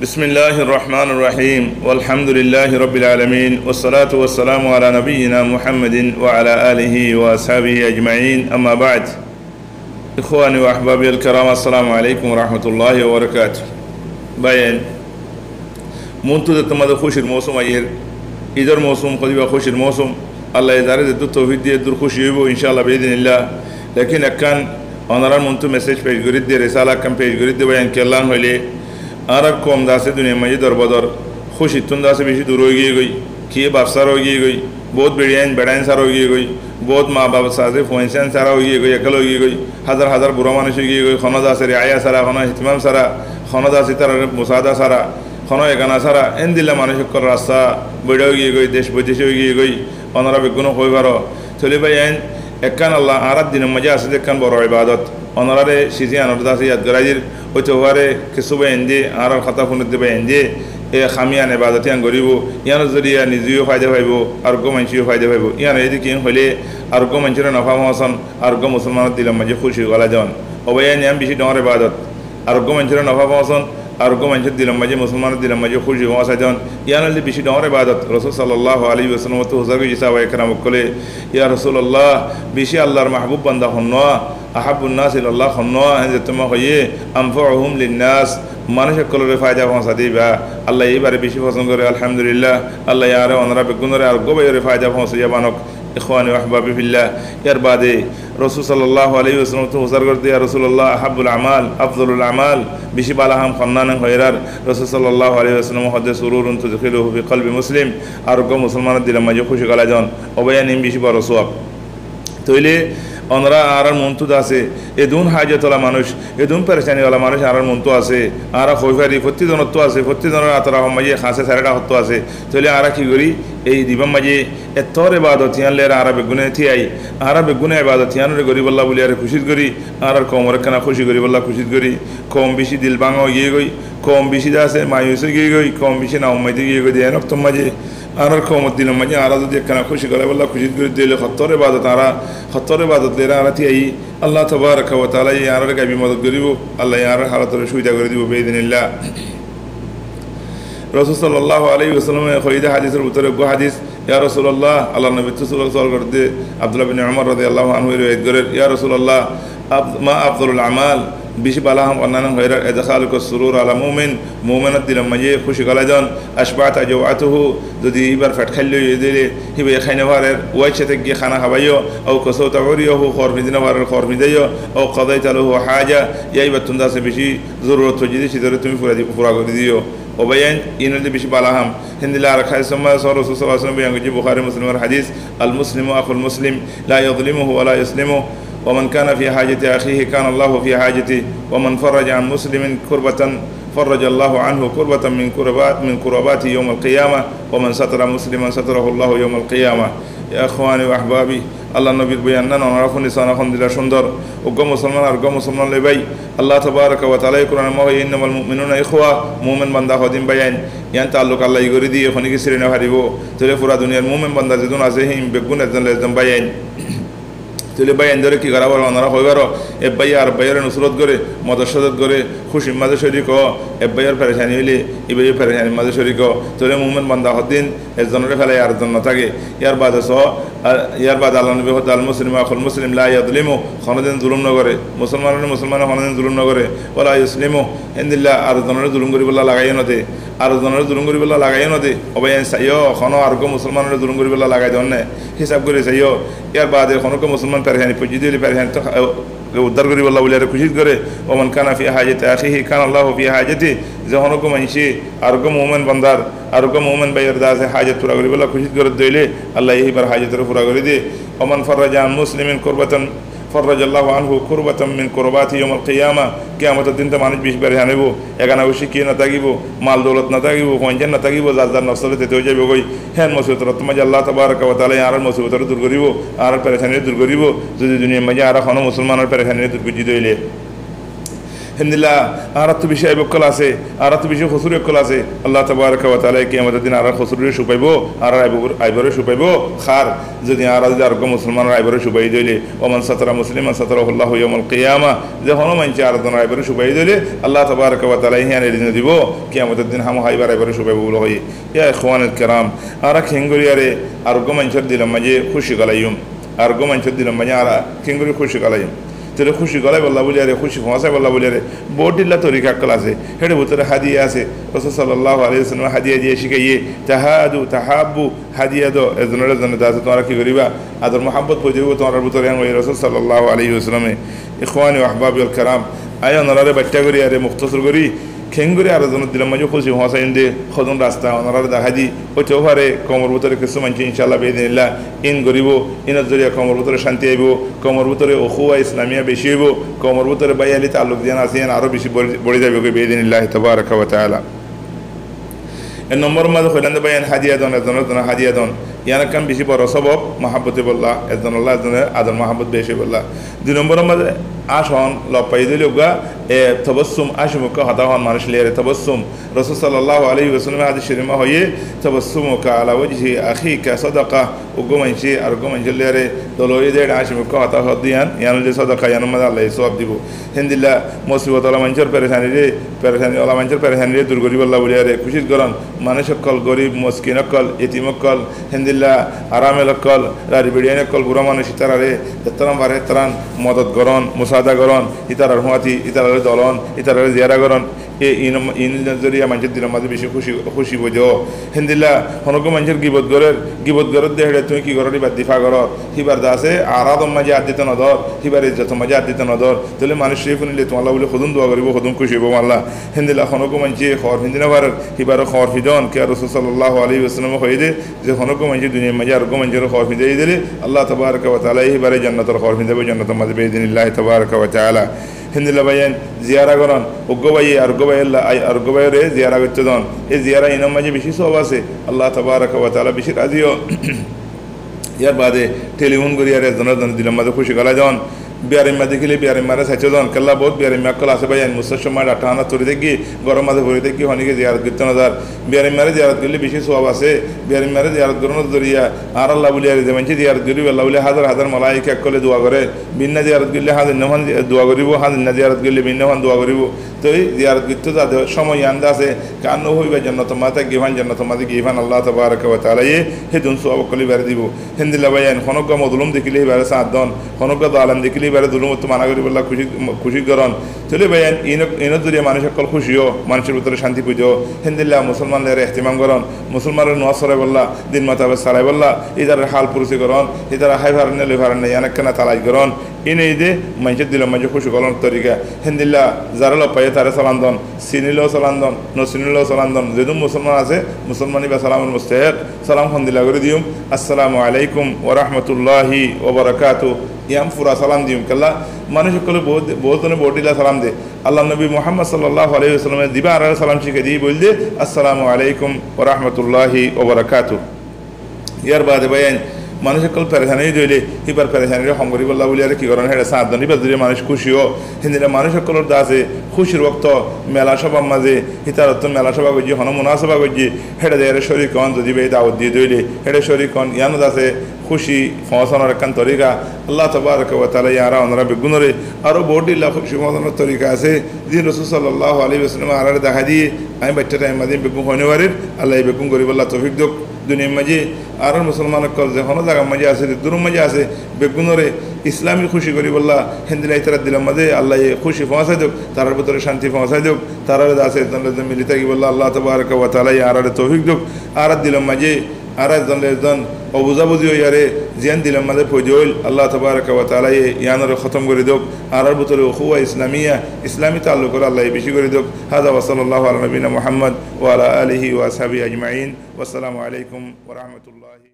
بسم الله الرحمن الرحيم والحمد لله رب العالمين والصلاة والسلام على نبينا محمد وعلى آله وأصحابه أجمعين أما بعد إخواني وأحبابي الكرام السلام عليكم ورحمة الله وبركاته باين منتظر تمام خوش الموسم أير إدار موسم قديم خوش الموسم الله يدارد الدو توفيق دي الدور خوش يبو إن شاء الله بإذن الله لكن أكان أنا منتو مسج بيج جريد دي رسالة كم بيج جريد دي بيان كلام هلي आरब कौम दासे दुनिया में दर बदर खुश इतुन दासे बेशी दूर होगी गई किए बापसार होगी गई बहुत बढ़िया बढ़ाइन सार होगी गई बहुत माँ बाप सासे फोनसेन सारा होगी गई अकल होगी गई हज़ार हज़ार बुरा मानुष होगी गई खाना दासे रियाया सारा खाना हितमाम सारा खाना दासे तरह मुसादा सारा खाना एकाना सारा इन दिल्ला मानुष कर रास्ता बड़ा होगी गई देश विदेश होगी गई अनरा बेगुनो कोई बारो चले भाई इन एकान अल्लाह आरब दिन मजा से देखन बरो इबादत अनरा चीज़ें अनरा दासे याद कराइर वो त्योहारे के सुबह इंदे आर खता फुन दे इंदे ए खामियान इबादतियां गरीबो यान जरिया निजियो फायदे भाईबो और गो मंचियो फायदे भाईबो यान यदि किन होले और गो मंचिरो नफा मौसन और गो मुसलमान दिल मजे खुशी वाला जान ओबयान याम बिशी डोर इबादत और गो मंचिरो नफा मौसन और गो मंचिर दिल मजे मुसलमान दिल मजे खुशी वाला जान यान ले बिशी डोर इबादत रसूल सल्लल्लाहु अलैहि वसल्लम तो हुजूर के जिसा व करम कोले या रसूल अल्लाह बिशी अल्लाहर महबूब बंदा हुन्ना अहब्बुन नास इलल्लाह हुन्ना है तुम होये अनफअहुम लिन्नास मानुष कल फायदा पहुँचा दीबा अल्लाह ये बारे बेशी पसंद करे अल्हम्दुलिल्लाह अल्लाह यार अनरा बेगुनरे और गो बारे फायदा पहुँचा जबानक इख्वानी व अहबाबी फिल्लाह यार बादे रसूल सल्लल्लाहु अलैहि वसल्लम तो हुजूर कर दिया रसूल अल्लाह अहब्बुल अमाल अफज़लुल अमाल बेशी बाला हम खन्नान खैरार रसूल सल्लल्लाहु अलैहि वसल्लम हद सुरूरुन तुदखिलुहु फी क़ल्बि मुस्लिम और गो मुसलमान दिल मजे खुशी गला जान ओबया निम बेशी बड़ रसूल तो इले अनरा आरार मंतु दासे एदुन हाजत वाला मानुष एदुन परेशानी वाला मानुष आरार मंतु आसे आरा खोफारी फत्ती दोनत्व आसे फत्ती दोनर आतरा हम मजे खासे सारेडा हत्व आसे तोले आरा की गरी ए दिबम मजे एतोर इबादत यान ले आरा बेगुने थी आई आरा बेगुने इबादत यान रे गरीब अल्लाह बोले आरे खुशी गरी आरार कौम रखना खुशी गरीब अल्लाह खुशी गरी कौम बिशी दिल बांगो ये गई कौम बिशी दासे मायूसी गी गई कौम बिशी ना उम्मीद गी गई देनक तुम मजे आरार कौम दिल मजे आरा तो देख करना खुशी करे अल्लाह खुशी गरी दिल खत्तर इबादत आरा खत्तर इबादत ले रहा थी आई अल्लाह तबारक व तआला ये आरार का भी मदद करीबो अल्लाह यार हालत रे सुविधा कर दिबो बेइदिनिल्लाह रसूल सल्लल्लाहु अलैहि वसल्लम ने खरीदा हदीस रे उतर गो हदीस या रसूलुल्लाह अल्लाह नबी सल्लल्लाहु अलैहि कर दे अब्दुल्लाह बिन उमर रदियल्लाहु अन्हु रिवायत करे या रसूलुल्लाह अब मा अफजलुल अमाल बिश बाला हम अन्ना गैर इदखाल को सुरूर अला मुमिन मुमिन दिल मजे खुशी गला जान अशबात जवातहु जदि इबार फटखल्लो यदिले हिबे खाना वार वाचते गे खाना हवायो औ कसो तवरियो खौर मिदिना वार खौर मिदयो औ qadayta lahu haja या इबतुंदा से बिशी जरूरत हो जिदी जरूरत तुम पूरा कर दियो ओबयान इनले बिशी बाला हम हिंदिला रखा समा रसूल सल्लल्लाहु अलैहि वसल्लम बयान जी बुखारी मुस्लिम और हदीस अल मुस्लिमु अखुल मुस्लिम ला यज़लिमुहु व ला युस्लिमुहु ومن كان في حاجة أخيه كان الله في حاجته ومن فرج عن مسلم كربة فرج الله عنه كربة من كربات يوم القيامة ومن ستر مسلما ستره الله يوم القيامة يا أخواني وأحبابي الله النبي بياننا نعرف نسان الحمد لله شندر وقوم مسلمان أرقام مسلمان لبي الله تبارك وتعالى يقولون ما هي إنما المؤمنون إخوة مؤمن بندا خدين بيان يعني تعلق الله يقولي يخوني كسرنا هريبو تلفورا دنيا المؤمن بندا زدون عزهم بيكون الزن بيان तले भाई अंदर की गराबर अनरा हो गरो ए भाई यार भाई नुसरत करे मदशरत करे खुशी मदद शरीक हो ए भाई यार परेशानी मिले ए भाई परेशानी मदद शरीक हो तले मोमेंट बंदा हदिन ए जनरे फले यार जन नतागे यार बाद सो यार बाद अल्लाह नबी होता अल मुस्लिम अखुल मुस्लिम ला यज़लिमु खनदिन जुल्म न करे मुसलमान खनदिन जुल्म न करे वला युस्लिमु इंदिल्ला आर जनरे जुल्म करी बल्ला लगाई न दे आर जनरे जुल्म करी बल्ला लगाई न दे ओबयान सायो खनो आर को मुसलमान जुल्म करी बल्ला लगाई दने हिसाब करे सायो यार बाद खनो को मुसलमान परेशानी पुजी दिली परेशानी तो उद्धार करी बल्ला बोले खुशी करे वमन काना फी हाजत अखीही कान अल्लाह फी हाजति जहनो को मनशी आर को मोमेन बंदार आर को मोमेन bayarda से हाजत पूरा करी बल्ला खुशी कर देले अल्लाह यही पर हाजत पूरा कर दे वमन फरज अन मुस्लिमिन कुर्बतन फरज अल्लाह अनहु कुर्बतन मिन कुर्बाति यौम القيامه कियामत दिन त मानुष बिश परेशानी बो एगाना उशी की न तागिबो माल दौलत न तागिबो फंजन न तागिबो जाजार नफसल ते होजे बगोई हेन मुसीबत रत मज अल्लाह तबारक व तआला यार मुसीबत दूर करिबो आर परेशानी दूर करिबो जदि दुनिया मज आर खानो मुसलमान परेशानी दूर करि दिले হিন্দিল্লা আর তো বেশি আইবকল আছে আর তো বেশি খসুর একল আছে আল্লাহ তাবারক ওয়া তাআলা কি আমাদের দিন আর খসুরের সুপাইব আর আইবরে সুপাইব খার যদি আর আরোগ্য মুসলমানের আইবরে সুপাই দিলে ওমান সাতারা মুসলিমান সাতারাহুল্লাহু ইয়াউমাল কিয়ামা যে হনো মানছে আর জন আইবরে সুপাই দিলে আল্লাহ তাবারক ওয়া তাআলা হিয়ানে দিন দিব কি আমাদের দিন হাম হাইবার আইবরে সুপাইব বলে হয় ইয়া ইখওয়ানুল কিরাম আর খেঙ্গরিয়ারে আরোগ্য মানুষের দিলাম মাঝে খুশি গলাইম আরোগ্য মানুষের দিলাম মাঝে আর খেঙ্গরি খুশি গলাইম তাহলে খুশি গলায় বল্লা বলি আরে খুশি ফসায় বল্লা বলি আরে বোটিল্লা তরিকা আক্কাল আছে হেঁটে ভিতরে হাদিয়া আছে রাসূল সাল্লাল্লাহু আলাইহি ওয়াসাল্লাম হাদিয়া দিয়ে শিখাইয়ে তাহাদু তাহাব্বু হাদিয়া দো এজনের জন্য দাস তোমরা কি করিবা আদর মোহাম্মত পজিব তোমার ভিতরে আন রাসূল সাল্লাল্লাহু আলাইহি ওয়াসাল্লামে ইখওয়ানি ওয়া আহবাবিল কিরাম আয় ওনারে বাচ্চা করি আরে মুখতসর করি খেঙ্গুরে আর জন দিলাম মাঝে খুশি হসাইন দে খদন রাস্তা ওনারা দেখা দি ওই চৌহারে কমর ভিতরে কিছু মানছি ইনশাল্লাহ বেদিনিল্লাহ ইন গরিব ইনের জরিয়া কমর ভিতরে শান্তি আইব কমর ভিতরে ওখুয়া ইসলামিয়া বেশি হইব কমর ভিতরে বাইয়ালি তাল্লুক দিয়ান আসিয়ান আরও বেশি বড়ি যাবে বেদিনিল্লাহ তাবারাকা ওয়া তাআলা এর নম্বর মাঝে হইলেন বাইয়ান হাদিয়া দন এজনের জন্য হাদিয়া দন ইয়ার কাম বেশি বড় সবব মহাব্বতে বললা এজন আল্লাহ এজনের আদর মহাব্বত বেশি বললা 2 নম্বরের মাঝে আসন লপাই দিল গা এ তবসুম আশমুকা হতা হন মানুষ লিয়ারে তবসুম রাসূল সাল্লাল্লাহু আলাইহি ওয়াসাল্লাম হাদিস শরীফে হয়ে তবসুমুকা আলা ওয়াজহি আখিকা সাদাকা উগমাইছি আর উগমাইছি লিয়ারে দলই দে আশমুকা হতা হদিয়ান ইয়ানুল সাদাকা ইয়ানুল মাদ আল্লাহ সওয়াব দিব হিন্দিল্লাহ মুসিবত আলা মঞ্চর পেরেশানি আলা মঞ্চর পেরেশানি রে দূর করি বল্লাহ বলিয়ারে খুশিত করন মানুষ সকল গরিব মসকিন সকল ইতিম সকল হিন্দিল্লাহ আরামে সকল রারি বিডিয়ান সকল বুড়া মানুষ ইতারারে ততরাম বারে তরান মদত করন মুসাদা করন ইতারার হুয়াতি ইতারার দলন ইতারার জিয়ারা করন এ ইন জরিয়া মানুষের দিনের মাঝে বেশি খুশি বোঝো হিন্দিল্লা হনক মানুষের গিবত গরত দেহে তুমি কি করো এবার দিফা কর হিবার দাসে আরাদম মাঝে আদ দিতে নদর হিবার ইজ্জত মাঝে আদ দিতে নদর তাহলে মানুষ সেই শুনিলে তোমার বলে সদুন দোয়া করিব সদুন খুশি হবো আল্লাহ হিন্দিল্লা হনক মানুষে খর হিন্দিনা বার হিবার খর ফিজন কে রাসূল সাল্লাল্লাহু আলাইহি ওয়াসাল্লাম হয়ে দে যে হনক মানুষে দুনিয়ার মাঝে আর মানুষের খর ফিজাই দিলে আল্লাহ তাবারক ওয়া তাআলা হিবারে জান্নাতের খর ফিজাবে জান্নাতের মাঝে বেইদিনিল্লাহ তাবারক ওয়া তাআলা হিন্দিল্লা বাইয়ান জিয়ারা করন উগ্গ বাইয়ে আর উগ্গ বাইরে জিয়ারা করতে দন এই জিয়ারা ইনাম মাঝে বেশি সব আছে আল্লাহ তাবারক ওয়া তাআলা বেশি রাজিও ইয়ার বাদে টেলিফোন করি আর একজনের জন দিলাম মাঝে খুশি গলা জন বিয়ারিম্মা দেখিলে বিয়ারিম্মারে সচেতন কেল্লা বহুত বিয়ারিম্মা কল আছে ভাই মুস্তাসমা ডাটানা তরি দেখি গরম মাঝে ভরে দেখি হনিকে জিয়ারত করতে নজার বিয়ারিম্মারে জিয়ারত করলে বেশি সওয়াব আছে বিয়ারিম্মারে জিয়ারত করানোর জরিয়া আর আল্লাহ বলি আর যে মানছি জিয়ারত করি আল্লাহ বলে হাজার হাজার মালাইকা কলে দোয়া করে বিন্না জিয়ারত করলে হাজার নহান দোয়া করিব হাজার না জিয়ারত করলে বিন্নহান দোয়া করিব তো এই জিয়ারত করতে যাতে সময় আন্দা আছে কান্ন হইবা জান্নাত মাতা গিভান জান্নাত মাতে গিভান আল্লাহ তাবারক ওয়া তাআলা হে দুন সওয়াব কলি বের দিব হিন্দিল্লা বাইয়ান খনকা মজলুম দেখিলে বের সাদ দন খনকা আলম দেখিলে বের দুলুমত মানা করি বললা খুশি করন চলে ভাইয়ান ইনত জরিয়া মানুষ সকল খুশিও মানুষের ভিতরে শান্তি পুজো হিন্দিল্লা মুসলমানদের এহতিমাম করন মুসলমানের নোয়া সরাই বললা দিন মাতাবে সারাই বললা ইদারের হাল পুরুষি করন ইদারা হাই ভারণে লই ভারণে অনেকখানা তালাই করন ইনে ঈদে মানুষের দিলাম মানুষ খুশি করন তরিকা হিন্দিল্লা যারা লপাইয়ে তারা সালাম দন চিনিলেও সালাম দন নচিনিলেও সালাম দন যেহেতু মুসলমান আছে মুসলমানি বা সালামুল মুস্তাহিক সালাম খন্দিল্লা করে দিম আসসালামু আলাইকুম ওয়া রাহমাতুল্লাহি ওয়া বারাকাতুহু ইয়াম ফুরা সালাম দিম কেল্লা মানুষ সকলে বহুত বটিলা সালাম দে আল্লাহ নবী মুহাম্মদ সাল্লাল্লাহু আলাইহি ওয়াসাল্লামের দিবা আর সালাম শিখে দিয়ে বল দে আসসালামু আলাইকুম ওয়া রাহমাতুল্লাহি ওয়া বারাকাতুহু ইয়ার বাদে ভাইয়ান মানুষ সকল পেরেশানি দিলে হিবার পেরেশানির হমগরি বল্লা বলি আর কি করেন হেঁটে সাত দিন হিবার যদি মানুষ খুশিও হিন্দিরা মানুষ সকলের দাসে খুশির বক্ত মেলা সভার মাঝে হিতারত্ব মেলা সভা করছি হন মুনাসভা করছি হেঁটে দেয় শরীর কন যদি বে দাওয়াত দিয়ে দইলে হেঁটে শরীর কন ইয়ানো দাসে খুশি ফসানোর একখান তরিকা আল্লাহ তাবারক ওয়া তাআলা ইয়ারা ওনারা বেগুনরে আরও বহুটিল্লা খুশি ফসানোর তরিকা আছে দিন রাসূল সাল্লাল্লাহু আলাইহি ওয়াসাল্লাম আর দেখা দিয়ে আমি বাচ্চা টাইম মাঝে বেগুন হইনে পারির আল্লাহ বেগুন করি বল্লা তৌফিক দোক দুনিয়ার মাঝে আর মুসলমান কল যে হনো জায়গার মাঝে আছে দূর মাঝে আছে বেগুনরে ইসলামী খুশি করি বললা হিন্দিলাই তারা দিলাম মাঝে আল্লাহ খুশি পৌঁছাই দেব তার ভিতরে শান্তি পৌঁছাই দেব তারা আছে মিলি থাকি বললা আল্লাহ তাবারক ওয়া তাআলা আর তৌফিক দোক আর দিলাম মাঝে আর একজন অবুঝাবুঝিও ইয়ারে জিয়ান দিলাম মাঝে ফজল আল্লাহ তাবারক ওয়া তাআলা ইয়ানরে খতম করে দোক আর ভিতরে উখুয়া ইসলামিয়া ইসলামী তাল্লুক আল্লাহ বেশি করে দোক হাযা ওয়া সাল্লাল্লাহু আলা নবিনা মুহাম্মদ ওয়া আলা আলিহি ওয়া আসহাবিহি আজমাইন ওয়া আসসালামু আলাইকুম ওয়া রাহমাতুল্লাহি।